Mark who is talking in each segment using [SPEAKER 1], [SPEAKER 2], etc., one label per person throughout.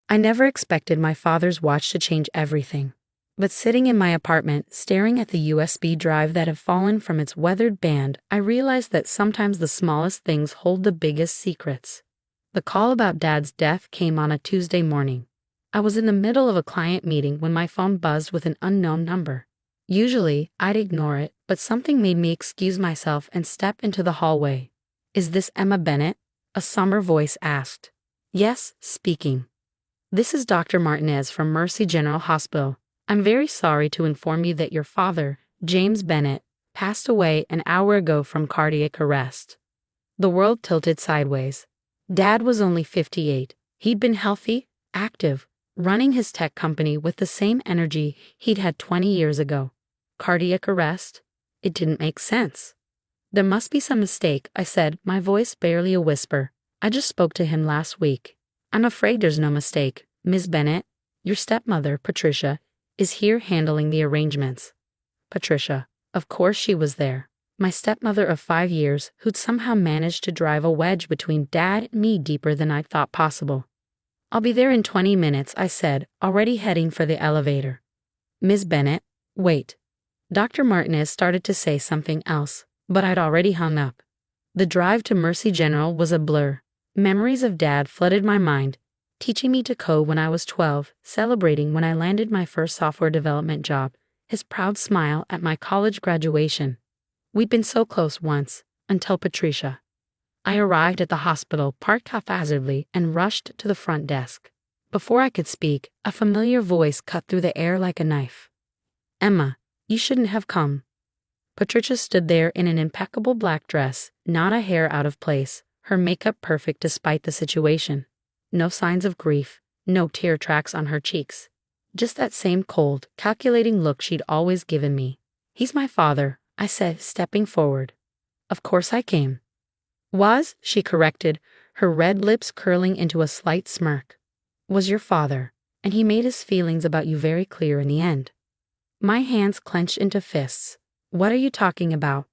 [SPEAKER 1] I never expected my father's watch to change everything. But sitting in my apartment, staring at the USB drive that had fallen from its weathered band, I realized that sometimes the smallest things hold the biggest secrets. The call about Dad's death came on a Tuesday morning. I was in the middle of a client meeting when my phone buzzed with an unknown number. Usually, I'd ignore it, but something made me excuse myself and step into the hallway. "Is this Emma Bennett?" a somber voice asked. "Yes, speaking." "This is Dr. Martinez from Mercy General Hospital. I'm very sorry to inform you that your father, James Bennett, passed away an hour ago from cardiac arrest." The world tilted sideways. Dad was only 58. He'd been healthy, active, running his tech company with the same energy he'd had 20 years ago. Cardiac arrest? It didn't make sense. "There must be some mistake," I said, my voice barely a whisper. "I just spoke to him last week." "I'm afraid there's no mistake. Ms. Bennett, your stepmother, Patricia, is here handling the arrangements." Patricia. Of course she was there. My stepmother of 5 years, who'd somehow managed to drive a wedge between Dad and me deeper than I thought possible. "I'll be there in 20 minutes, I said, already heading for the elevator. "Ms. Bennett, wait." Dr. Martinez started to say something else, but I'd already hung up. The drive to Mercy General was a blur. Memories of Dad flooded my mind, teaching me to code when I was 12, celebrating when I landed my first software development job, his proud smile at my college graduation. We'd been so close once, until Patricia. I arrived at the hospital, parked haphazardly, and rushed to the front desk. Before I could speak, a familiar voice cut through the air like a knife. "Emma, you shouldn't have come." Patricia stood there in an impeccable black dress, not a hair out of place, her makeup perfect despite the situation. No signs of grief, no tear tracks on her cheeks. Just that same cold, calculating look she'd always given me. "He's my father," I said, stepping forward. "Of course I came." "Was," she corrected, her red lips curling into a slight smirk. "Was your father, and he made his feelings about you very clear in the end." My hands clenched into fists. "What are you talking about?"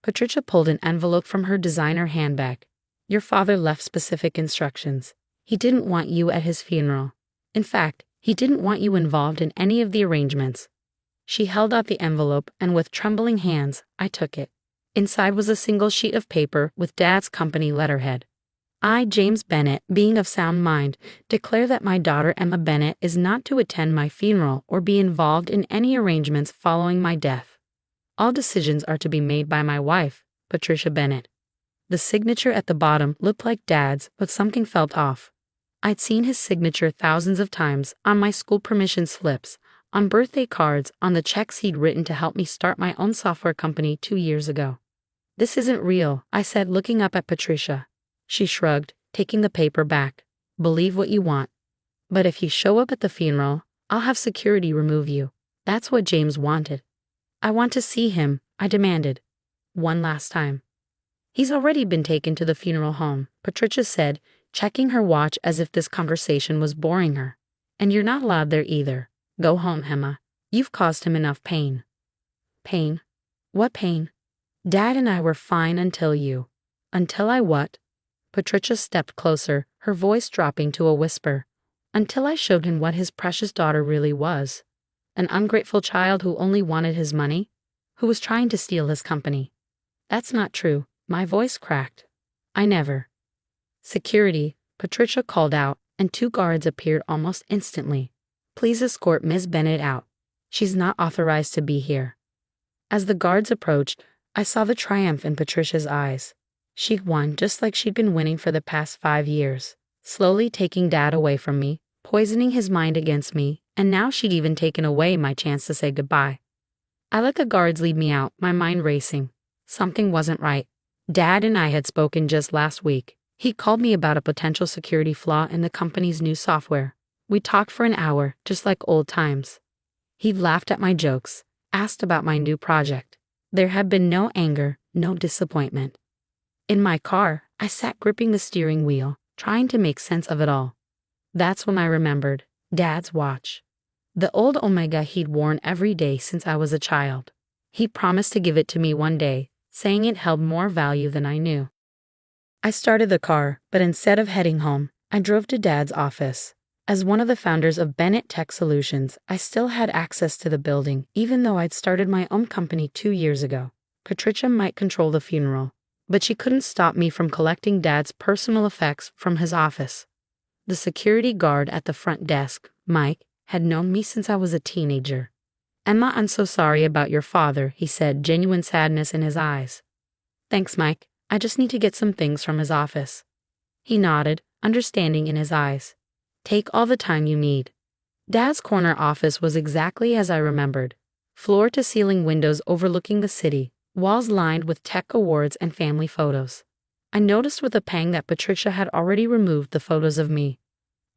[SPEAKER 1] Patricia pulled an envelope from her designer handbag. "Your father left specific instructions. He didn't want you at his funeral. In fact, he didn't want you involved in any of the arrangements." She held out the envelope, and with trembling hands, I took it. Inside was a single sheet of paper with Dad's company letterhead. "I, James Bennett, being of sound mind, declare that my daughter Emma Bennett is not to attend my funeral or be involved in any arrangements following my death. All decisions are to be made by my wife, Patricia Bennett." The signature at the bottom looked like Dad's, but something felt off. I'd seen his signature thousands of times, on my school permission slips, on birthday cards, on the checks he'd written to help me start my own software company 2 years ago. "This isn't real," I said, looking up at Patricia. She shrugged, taking the paper back. "Believe what you want. But if you show up at the funeral, I'll have security remove you." That's what James wanted. "I want to see him," I demanded. "One last time." "He's already been taken to the funeral home," Patricia said, checking her watch as if this conversation was boring her. "And you're not allowed there either. Go home, Emma. You've caused him enough pain." "Pain? What pain?" "Dad and I were fine until you." "Until I what?" Patricia stepped closer, her voice dropping to a whisper. "Until I showed him what his precious daughter really was. An ungrateful child who only wanted his money, who was trying to steal his company." "That's not true." My voice cracked. "I never." "Security," Patricia called out, and 2 guards appeared almost instantly. "Please escort Ms. Bennett out. She's not authorized to be here." As the guards approached, I saw the triumph in Patricia's eyes. She'd won just like she'd been winning for the past 5 years, slowly taking Dad away from me, poisoning his mind against me, and now she'd even taken away my chance to say goodbye. I let the guards lead me out, my mind racing. Something wasn't right. Dad and I had spoken just last week. He called me about a potential security flaw in the company's new software. We talked for an hour, just like old times. He'd laughed at my jokes, asked about my new project. There had been no anger, no disappointment. In my car, I sat gripping the steering wheel, trying to make sense of it all. That's when I remembered Dad's watch. The old Omega he'd worn every day since I was a child. He promised to give it to me one day, saying it held more value than I knew. I started the car, but instead of heading home, I drove to Dad's office. As one of the founders of Bennett Tech Solutions, I still had access to the building, even though I'd started my own company 2 years ago. Patricia might control the funeral, but she couldn't stop me from collecting Dad's personal effects from his office. The security guard at the front desk, Mike, had known me since I was a teenager. "Emma, I'm so sorry about your father," he said, genuine sadness in his eyes. "Thanks, Mike. I just need to get some things from his office." He nodded, understanding in his eyes. "Take all the time you need." Dad's corner office was exactly as I remembered. Floor-to-ceiling windows overlooking the city, walls lined with tech awards and family photos. I noticed with a pang that Patricia had already removed the photos of me.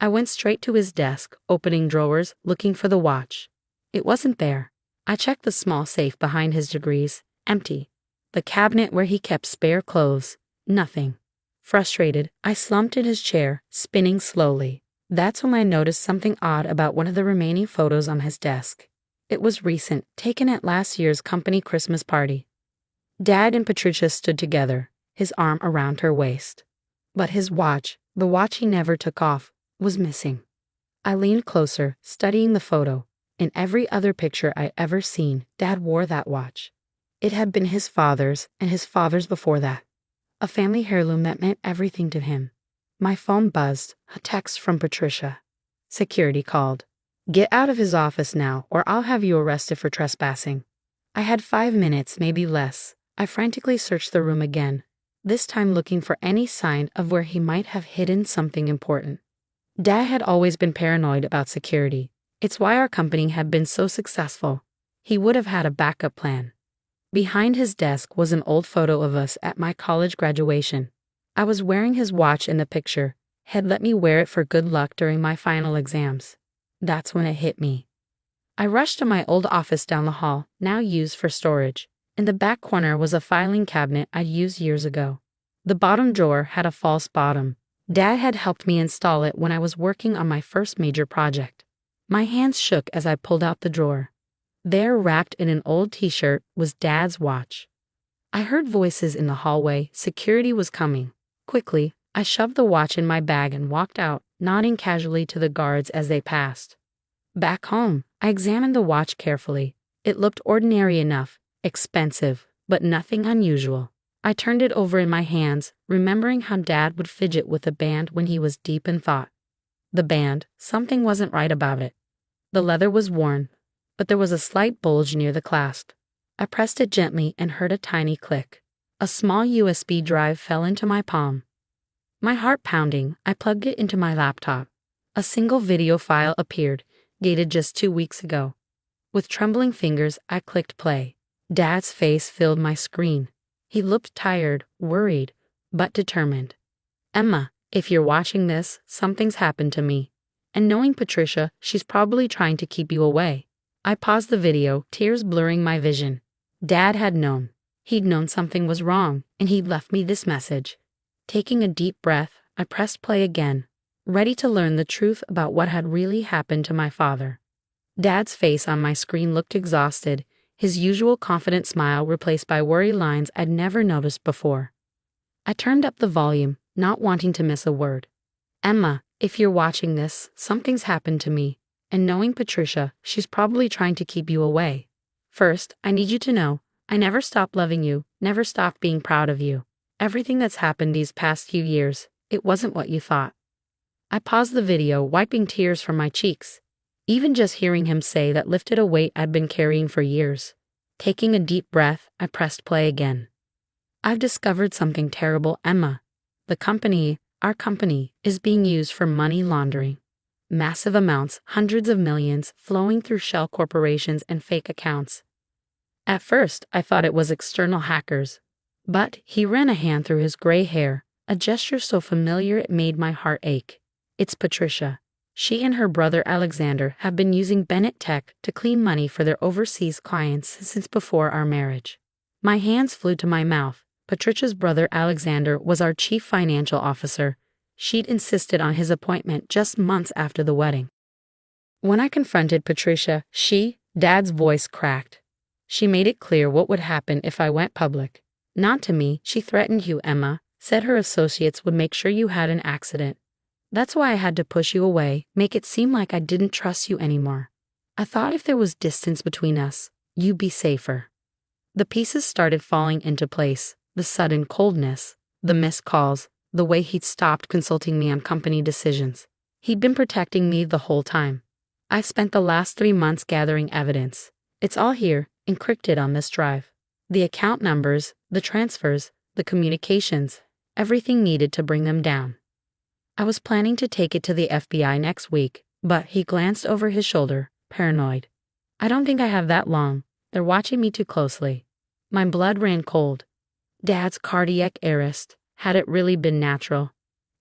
[SPEAKER 1] I went straight to his desk, opening drawers, looking for the watch. It wasn't there. I checked the small safe behind his degrees, empty. The cabinet where he kept spare clothes, nothing. Frustrated, I slumped in his chair, spinning slowly. That's when I noticed something odd about one of the remaining photos on his desk. It was recent, taken at last year's company Christmas party. Dad and Patricia stood together, his arm around her waist. But his watch, the watch he never took off, was missing. I leaned closer, studying the photo. In every other picture I'd ever seen, Dad wore that watch. It had been his father's and his father's before that. A family heirloom that meant everything to him. My phone buzzed, a text from Patricia. Security called. "Get out of his office now, or I'll have you arrested for trespassing." I had 5 minutes, maybe less. I frantically searched the room again, this time looking for any sign of where he might have hidden something important. Dad had always been paranoid about security. It's why our company had been so successful. He would have had a backup plan. Behind his desk was an old photo of us at my college graduation. I was wearing his watch in the picture, had let me wear it for good luck during my final exams. That's when it hit me. I rushed to my old office down the hall, now used for storage. In the back corner was a filing cabinet I'd used years ago. The bottom drawer had a false bottom. Dad had helped me install it when I was working on my first major project. My hands shook as I pulled out the drawer. There, wrapped in an old t-shirt, was Dad's watch. I heard voices in the hallway. Security was coming. Quickly, I shoved the watch in my bag and walked out, nodding casually to the guards as they passed. Back home, I examined the watch carefully. It looked ordinary enough, expensive, but nothing unusual. I turned it over in my hands, remembering how Dad would fidget with the band when he was deep in thought. The band, something wasn't right about it. The leather was worn, but there was a slight bulge near the clasp. I pressed it gently and heard a tiny click. A small USB drive fell into my palm. My heart pounding, I plugged it into my laptop. A single video file appeared, dated just 2 weeks ago. With trembling fingers, I clicked play. Dad's face filled my screen. He looked tired, worried, but determined. "Emma, if you're watching this, something's happened to me. And knowing Patricia, she's probably trying to keep you away." I paused the video, tears blurring my vision. Dad had known. He'd known something was wrong, and he'd left me this message. Taking a deep breath, I pressed play again, ready to learn the truth about what had really happened to my father. Dad's face on my screen looked exhausted, his usual confident smile replaced by worry lines I'd never noticed before. I turned up the volume, not wanting to miss a word. "Emma, if you're watching this, something's happened to me. And knowing Patricia, she's probably trying to keep you away. First, I need you to know, I never stopped loving you, never stopped being proud of you. Everything that's happened these past few years, it wasn't what you thought." I paused the video, wiping tears from my cheeks. Even just hearing him say that lifted a weight I'd been carrying for years. Taking a deep breath, I pressed play again. "I've discovered something terrible, Emma. Our company, is being used for money laundering. Massive amounts, hundreds of millions, flowing through shell corporations and fake accounts." At first, I thought it was external hackers. But he ran a hand through his gray hair, a gesture so familiar it made my heart ache. "It's Patricia. She and her brother Alexander have been using Bennett Tech to clean money for their overseas clients since before our marriage." My hands flew to my mouth. Patricia's brother Alexander was our chief financial officer. She'd insisted on his appointment just months after the wedding. When I confronted Patricia, Dad's voice cracked. She made it clear what would happen if I went public. "Not to me, she threatened you, Emma, said her associates would make sure you had an accident." That's why I had to push you away, make it seem like I didn't trust you anymore. I thought if there was distance between us, you'd be safer. The pieces started falling into place, the sudden coldness, the missed calls, the way he'd stopped consulting me on company decisions. He'd been protecting me the whole time. I spent the last 3 months gathering evidence. It's all here, encrypted on this drive. The account numbers, the transfers, the communications, everything needed to bring them down. I was planning to take it to the FBI next week, but he glanced over his shoulder, paranoid. I don't think I have that long. They're watching me too closely. My blood ran cold. Dad's cardiac arrest. Had it really been natural?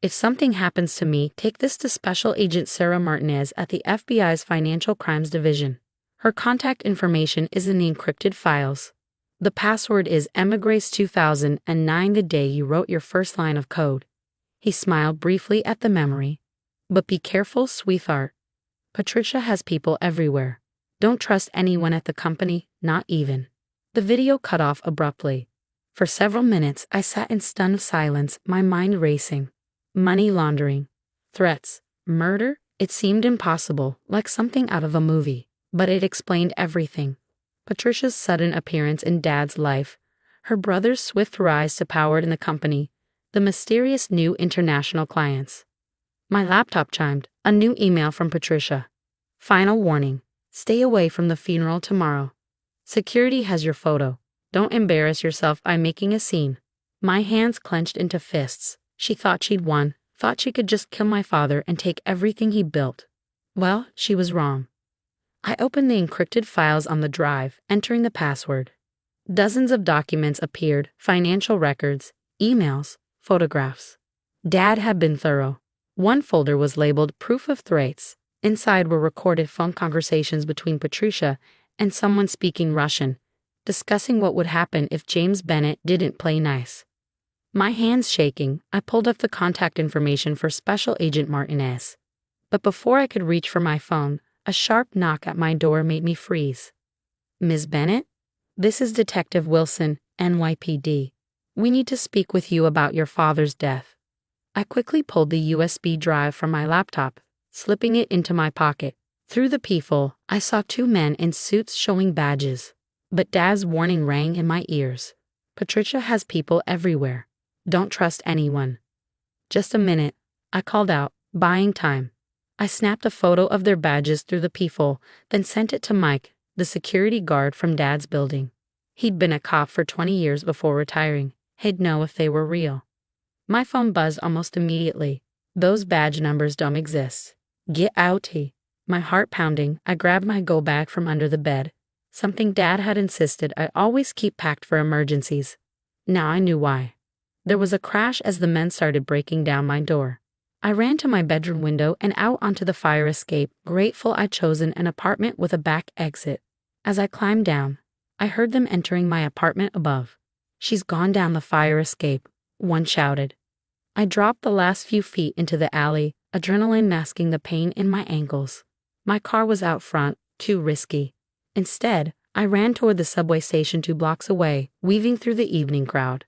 [SPEAKER 1] If something happens to me, take this to Special Agent Sarah Martinez at the FBI's Financial Crimes Division. Her contact information is in the encrypted files. The password is Emigrace2009, the day you wrote your first line of code. He smiled briefly at the memory. But be careful, sweetheart. Patricia has people everywhere. Don't trust anyone at the company, not even. The video cut off abruptly. For several minutes, I sat in stunned silence, my mind racing. Money laundering, threats, murder, it seemed impossible, like something out of a movie. But it explained everything. Patricia's sudden appearance in Dad's life, her brother's swift rise to power in the company, the mysterious new international clients. My laptop chimed, a new email from Patricia. Final warning, stay away from the funeral tomorrow. Security has your photo. Don't embarrass yourself by making a scene. My hands clenched into fists. She thought she'd won, thought she could just kill my father and take everything he built. Well, she was wrong. I opened the encrypted files on the drive, entering the password. Dozens of documents appeared, financial records, emails, photographs. Dad had been thorough. One folder was labeled Proof of Threats. Inside were recorded phone conversations between Patricia and someone speaking Russian, discussing what would happen if James Bennett didn't play nice. My hands shaking, I pulled up the contact information for Special Agent Martinez. But before I could reach for my phone, a sharp knock at my door made me freeze. Ms. Bennett? This is Detective Wilson, NYPD. We need to speak with you about your father's death. I quickly pulled the USB drive from my laptop, slipping it into my pocket. Through the peephole, I saw 2 men in suits showing badges. But Dad's warning rang in my ears. Patricia has people everywhere. Don't trust anyone. Just a minute, I called out, buying time. I snapped a photo of their badges through the peephole, then sent it to Mike, the security guard from Dad's building. He'd been a cop for 20 years before retiring. He'd know if they were real. My phone buzzed almost immediately. Those badge numbers don't exist. Get outie. My heart pounding, I grabbed my go bag from under the bed. Something Dad had insisted I always keep packed for emergencies. Now I knew why. There was a crash as the men started breaking down my door. I ran to my bedroom window and out onto the fire escape, grateful I'd chosen an apartment with a back exit. As I climbed down, I heard them entering my apartment above. She's gone down the fire escape, one shouted. I dropped the last few feet into the alley, adrenaline masking the pain in my ankles. My car was out front, too risky. Instead, I ran toward the subway station 2 blocks away, weaving through the evening crowd.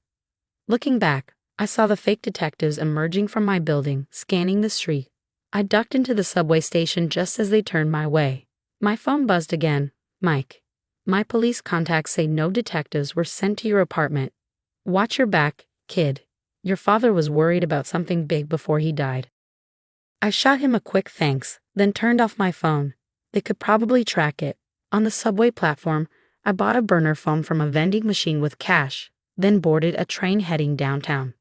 [SPEAKER 1] Looking back, I saw the fake detectives emerging from my building, scanning the street. I ducked into the subway station just as they turned my way. My phone buzzed again. Mike. My police contacts say no detectives were sent to your apartment. Watch your back, kid. Your father was worried about something big before he died. I shot him a quick thanks, then turned off my phone. They could probably track it. On the subway platform, I bought a burner phone from a vending machine with cash, then boarded a train heading downtown.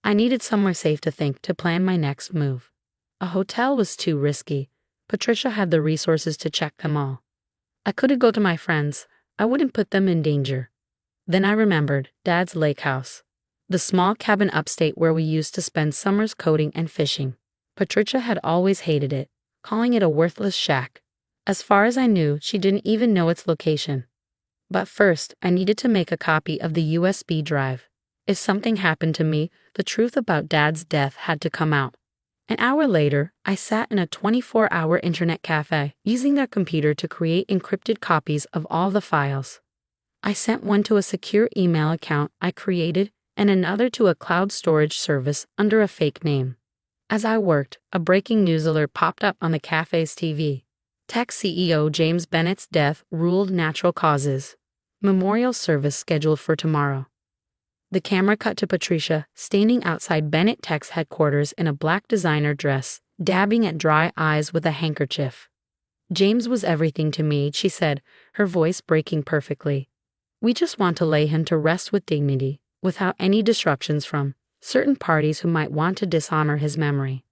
[SPEAKER 1] I needed somewhere safe to plan my next move. A hotel was too risky. Patricia had the resources to check them all. I couldn't go to my friends. I wouldn't put them in danger. Then I remembered Dad's lake house, the small cabin upstate where we used to spend summers coding and fishing. Patricia had always hated it, calling it a worthless shack. As far as I knew, she didn't even know its location. But first, I needed to make a copy of the USB drive. If something happened to me, the truth about Dad's death had to come out. An hour later, I sat in a 24-hour internet cafe, using their computer to create encrypted copies of all the files. I sent one to a secure email account I created and another to a cloud storage service under a fake name. As I worked, a breaking news alert popped up on the cafe's TV. Tech CEO James Bennett's death ruled natural causes. Memorial service scheduled for tomorrow. The camera cut to Patricia, standing outside Bennett Tech's headquarters in a black designer dress, dabbing at dry eyes with a handkerchief. James was everything to me, she said, her voice breaking perfectly. We just want to lay him to rest with dignity, without any disruptions from certain parties who might want to dishonor his memory.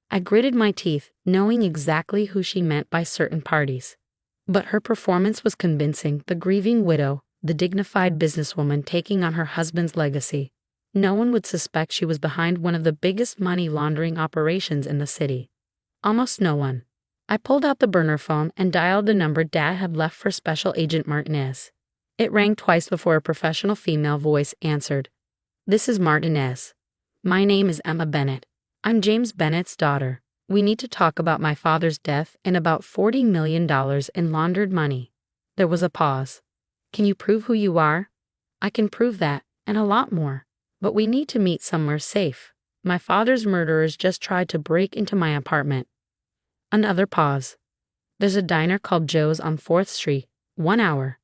[SPEAKER 1] I gritted my teeth, knowing exactly who she meant by certain parties. But her performance was convincing: the grieving widow, the dignified businesswoman taking on her husband's legacy. No one would suspect she was behind one of the biggest money laundering operations in the city. Almost no one. I pulled out the burner phone and dialed the number Dad had left for Special Agent Martinez. It rang twice before a professional female voice answered. This is Martinez. My name is Emma Bennett. I'm James Bennett's daughter. We need to talk about my father's death and about $40 million in laundered money. There was a pause. Can you prove who you are? I can prove that, and a lot more. But we need to meet somewhere safe. My father's murderers just tried to break into my apartment. Another pause. There's a diner called Joe's on 4th Street. 1 hour.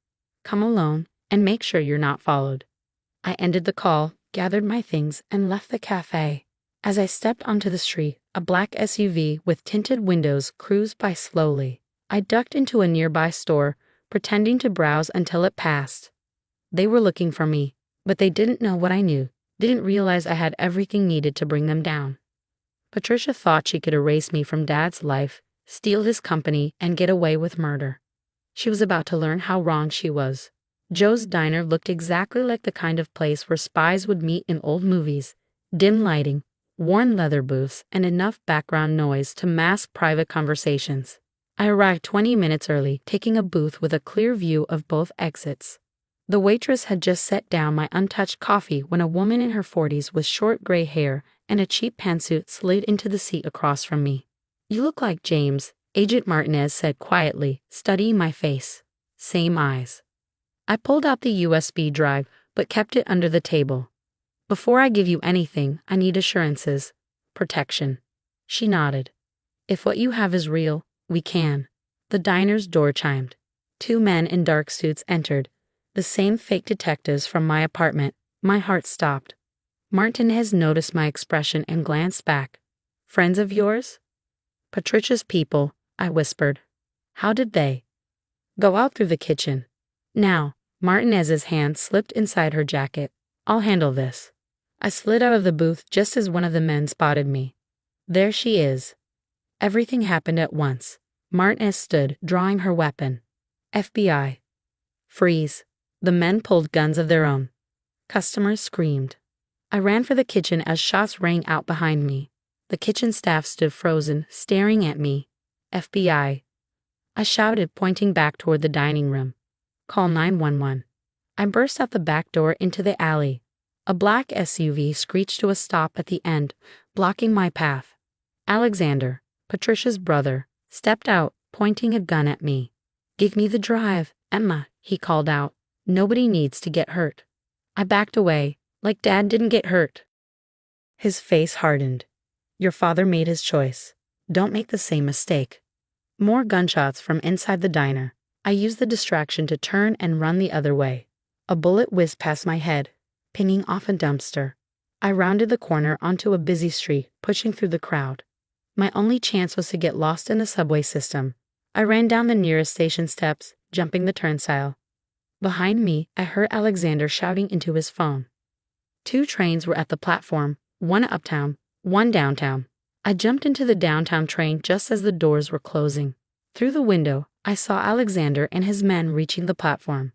[SPEAKER 1] Come alone, and make sure you're not followed. I ended the call, gathered my things, and left the cafe. As I stepped onto the street, a black SUV with tinted windows cruised by slowly. I ducked into a nearby store, pretending to browse until it passed. They were looking for me, but they didn't know what I knew, didn't realize I had everything needed to bring them down. Patricia thought she could erase me from Dad's life, steal his company, and get away with murder. She was about to learn how wrong she was. Joe's Diner looked exactly like the kind of place where spies would meet in old movies. Dim lighting, worn leather booths, and enough background noise to mask private conversations. I arrived 20 minutes early, taking a booth with a clear view of both exits. The waitress had just set down my untouched coffee when a woman in her 40s with short gray hair and a cheap pantsuit slid into the seat across from me. You look like James, Agent Martinez said quietly, studying my face. Same eyes. I pulled out the USB drive, but kept it under the table. Before I give you anything, I need assurances. Protection. She nodded. If what you have is real, we can. The diner's door chimed. 2 men in dark suits entered. The same fake detectives from my apartment. My heart stopped. Martinez noticed my expression and glanced back. Friends of yours? Patricia's people, I whispered. How did they? Go out through the kitchen. Now, Martinez's hand slipped inside her jacket. I'll handle this. I slid out of the booth just as one of the men spotted me. There she is. Everything happened at once. Martinez stood, drawing her weapon. FBI. Freeze. The men pulled guns of their own. Customers screamed. I ran for the kitchen as shots rang out behind me. The kitchen staff stood frozen, staring at me. FBI. I shouted, pointing back toward the dining room. Call 911. I burst out the back door into the alley. A black SUV screeched to a stop at the end, blocking my path. Alexander, Patricia's brother, stepped out, pointing a gun at me. Give me the drive, Emma, he called out. Nobody needs to get hurt. I backed away, like Dad didn't get hurt. His face hardened. Your father made his choice. Don't make the same mistake. More gunshots from inside the diner. I used the distraction to turn and run the other way. A bullet whizzed past my head, pinging off a dumpster. I rounded the corner onto a busy street, pushing through the crowd. My only chance was to get lost in the subway system. I ran down the nearest station steps, jumping the turnstile. Behind me, I heard Alexander shouting into his phone. 2 trains were at the platform, one uptown, one downtown. I jumped into the downtown train just as the doors were closing. Through the window, I saw Alexander and his men reaching the platform.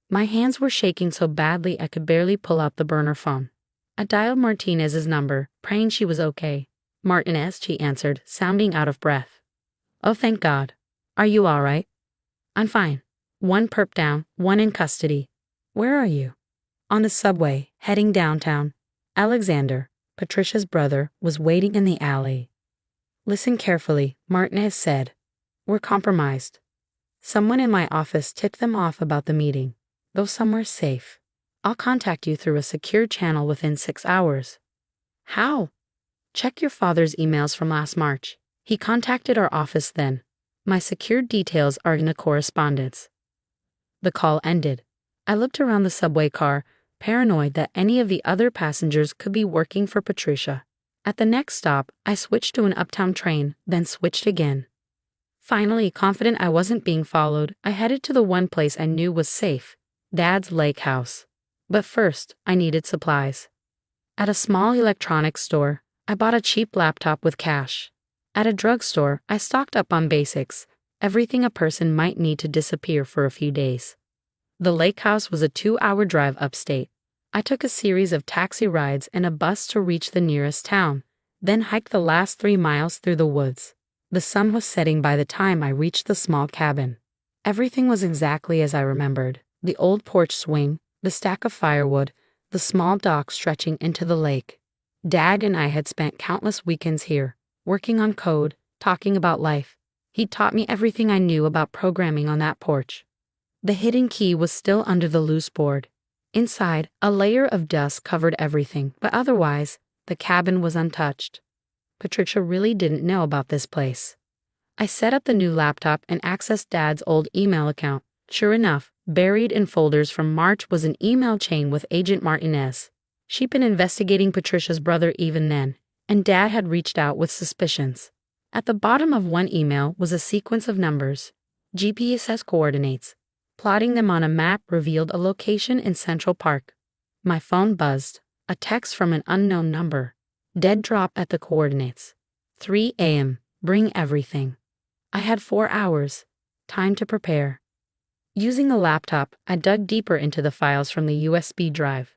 [SPEAKER 1] My hands were shaking so badly I could barely pull out the burner phone. I dialed Martinez's number, praying she was okay. Martinez, she answered, sounding out of breath. Oh, thank God. Are you all right? I'm fine. 1 perp down, 1 in custody. Where are you? On the subway, heading downtown. Alexander, Patricia's brother, was waiting in the alley. Listen carefully, Martinez said. We're compromised. Someone in my office tipped them off about the meeting. Go somewhere safe. I'll contact you through a secure channel within 6 hours. How? Check your father's emails from last March. He contacted our office then. My secured details are in the correspondence. The call ended. I looked around the subway car, paranoid that any of the other passengers could be working for Patricia. At the next stop, I switched to an uptown train, then switched again. Finally, confident I wasn't being followed, I headed to the one place I knew was safe, Dad's lake house. But first, I needed supplies. At a small electronics store, I bought a cheap laptop with cash. At a drugstore, I stocked up on basics, everything a person might need to disappear for a few days. The lake house was a 2-hour drive upstate. I took a series of taxi rides and a bus to reach the nearest town, then hiked the last 3 miles through the woods. The sun was setting by the time I reached the small cabin. Everything was exactly as I remembered. The old porch swing, the stack of firewood, the small dock stretching into the lake. Dad and I had spent countless weekends here, working on code, talking about life. He'd taught me everything I knew about programming on that porch. The hidden key was still under the loose board. Inside, a layer of dust covered everything, but otherwise, the cabin was untouched. Patricia really didn't know about this place. I set up the new laptop and accessed Dad's old email account. Sure enough, buried in folders from March was an email chain with Agent Martinez. She'd been investigating Patricia's brother even then, and Dad had reached out with suspicions. At the bottom of one email was a sequence of numbers, GPS coordinates. Plotting them on a map revealed a location in Central Park. My phone buzzed. A text from an unknown number. Dead drop at the coordinates. 3 a.m. Bring everything. I had 4 hours. Time to prepare. Using the laptop, I dug deeper into the files from the USB drive.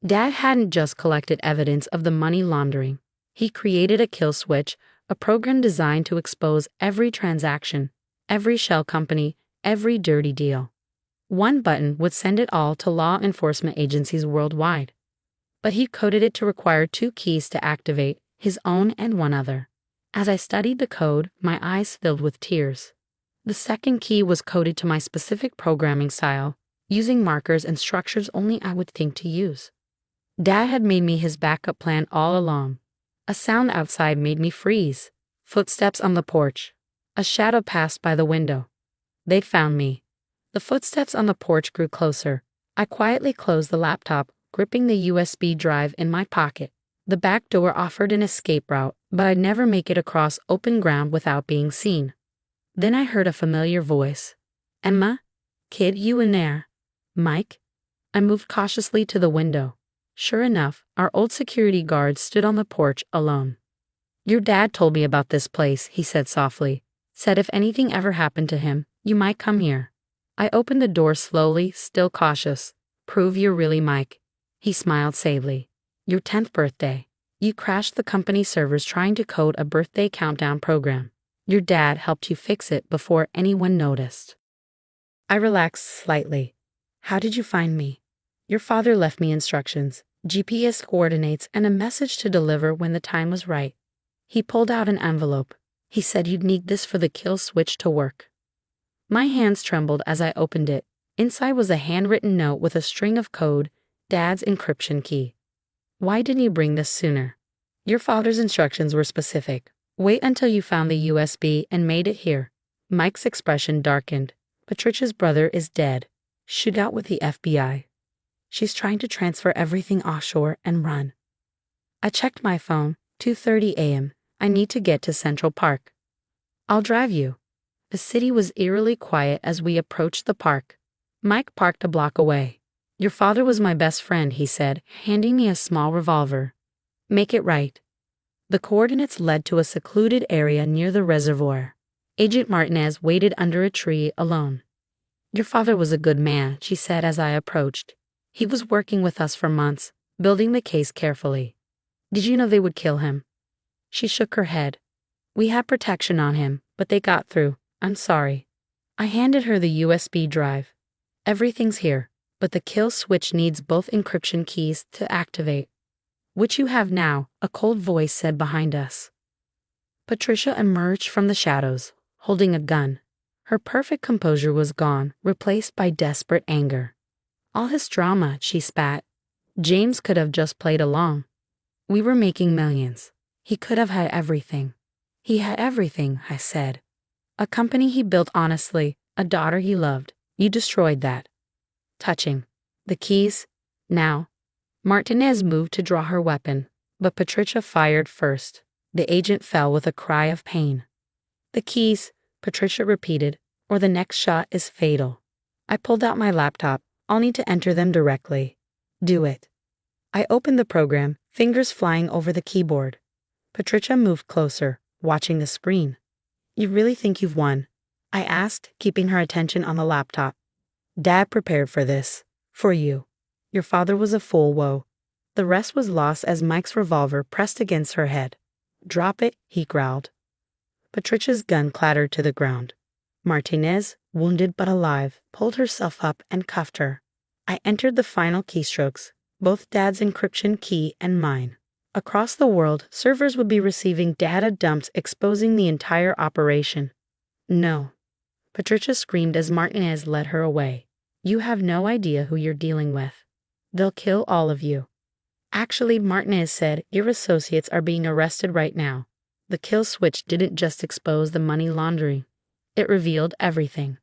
[SPEAKER 1] Dad hadn't just collected evidence of the money laundering. He created a kill switch, a program designed to expose every transaction, every shell company, every dirty deal. One button would send it all to law enforcement agencies worldwide. But he coded it to require 2 keys to activate, his own and one other. As I studied the code, my eyes filled with tears. The second key was coded to my specific programming style, using markers and structures only I would think to use. Dad had made me his backup plan all along. A sound outside made me freeze. Footsteps on the porch. A shadow passed by the window. They'd found me. The footsteps on the porch grew closer. I quietly closed the laptop, gripping the USB drive in my pocket. The back door offered an escape route, but I'd never make it across open ground without being seen. Then I heard a familiar voice. Emma? Kid, you in there? Mike? I moved cautiously to the window. Sure enough, our old security guard stood on the porch alone. Your dad told me about this place, he said softly. Said if anything ever happened to him, you might come here. I opened the door slowly, still cautious. Prove you're really Mike. He smiled sadly. Your 10th birthday. You crashed the company servers trying to code a birthday countdown program. Your dad helped you fix it before anyone noticed. I relaxed slightly. How did you find me? Your father left me instructions, GPS coordinates, and a message to deliver when the time was right. He pulled out an envelope. He said you'd need this for the kill switch to work. My hands trembled as I opened it. Inside was a handwritten note with a string of code, Dad's encryption key. Why didn't you bring this sooner? Your father's instructions were specific. Wait until you found the USB and made it here. Mike's expression darkened. Patricia's brother is dead. Shootout with the FBI. She's trying to transfer everything offshore and run. I checked my phone. 2:30 a.m. I need to get to Central Park. I'll drive you. The city was eerily quiet as we approached the park. Mike parked a block away. Your father was my best friend, he said, handing me a small revolver. Make it right. The coordinates led to a secluded area near the reservoir. Agent Martinez waited under a tree alone. Your father was a good man, she said as I approached. He was working with us for months, building the case carefully. Did you know they would kill him? She shook her head. We had protection on him, but they got through. I'm sorry. I handed her the USB drive. Everything's here, but the kill switch needs both encryption keys to activate. Which you have now, a cold voice said behind us. Patricia emerged from the shadows, holding a gun. Her perfect composure was gone, replaced by desperate anger. All his drama, she spat. James could have just played along. We were making millions. He could have had everything. He had everything, I said. A company he built honestly, a daughter he loved. You destroyed that. Touching. The keys? Now. Martinez moved to draw her weapon, but Patricia fired first. The agent fell with a cry of pain. The keys, Patricia repeated, or the next shot is fatal. I pulled out my laptop. I'll need to enter them directly. Do it. I opened the program, fingers flying over the keyboard. Patricia moved closer, watching the screen. You really think you've won? I asked, keeping her attention on the laptop. Dad prepared for this. For you. Your father was a fool, Woe. The rest was lost as Mike's revolver pressed against her head. Drop it, he growled. Patricia's gun clattered to the ground. Martinez, wounded but alive, pulled herself up and cuffed her. I entered the final keystrokes, both Dad's encryption key and mine. Across the world, servers would be receiving data dumps exposing the entire operation. No. Patricia screamed as Martinez led her away. You have no idea who you're dealing with. They'll kill all of you. Actually, Martinez said, your associates are being arrested right now. The kill switch didn't just expose the money laundering. It revealed everything.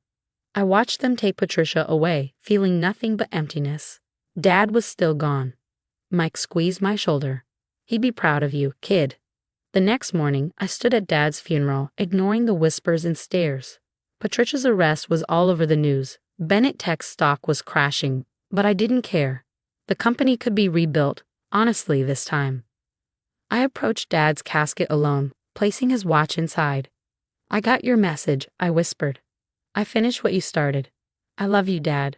[SPEAKER 1] I watched them take Patricia away, feeling nothing but emptiness. Dad was still gone. Mike squeezed my shoulder. He'd be proud of you, kid. The next morning, I stood at Dad's funeral, ignoring the whispers and stares. Patricia's arrest was all over the news. Bennett Tech's stock was crashing, but I didn't care. The company could be rebuilt, honestly this time. I approached Dad's casket alone, placing his watch inside. I got your message, I whispered. I finished what you started. I love you, Dad.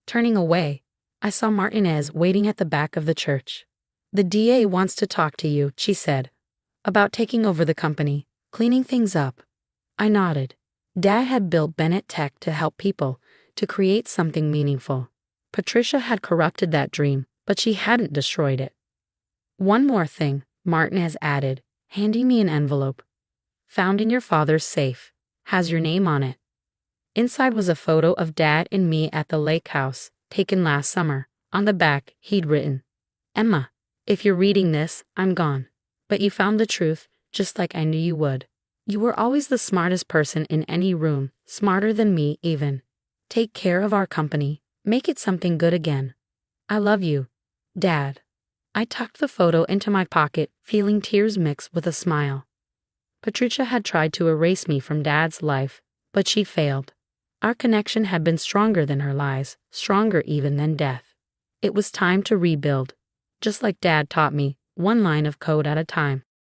[SPEAKER 1] Turning away, I saw Martinez waiting at the back of the church. The DA wants to talk to you, she said. About taking over the company, cleaning things up. I nodded. Dad had built Bennett Tech to help people, to create something meaningful. Patricia had corrupted that dream, but she hadn't destroyed it. One more thing, Martinez added, handing me an envelope. Found in your father's safe. Has your name on it. Inside was a photo of Dad and me at the lake house, taken last summer. On the back, he'd written, Emma, if you're reading this, I'm gone. But you found the truth, just like I knew you would. You were always the smartest person in any room, smarter than me even. Take care of our company. Make it something good again. I love you, Dad. I tucked the photo into my pocket, feeling tears mixed with a smile. Patricia had tried to erase me from Dad's life, but she failed. Our connection had been stronger than her lies, stronger even than death. It was time to rebuild. Just like Dad taught me, one line of code at a time.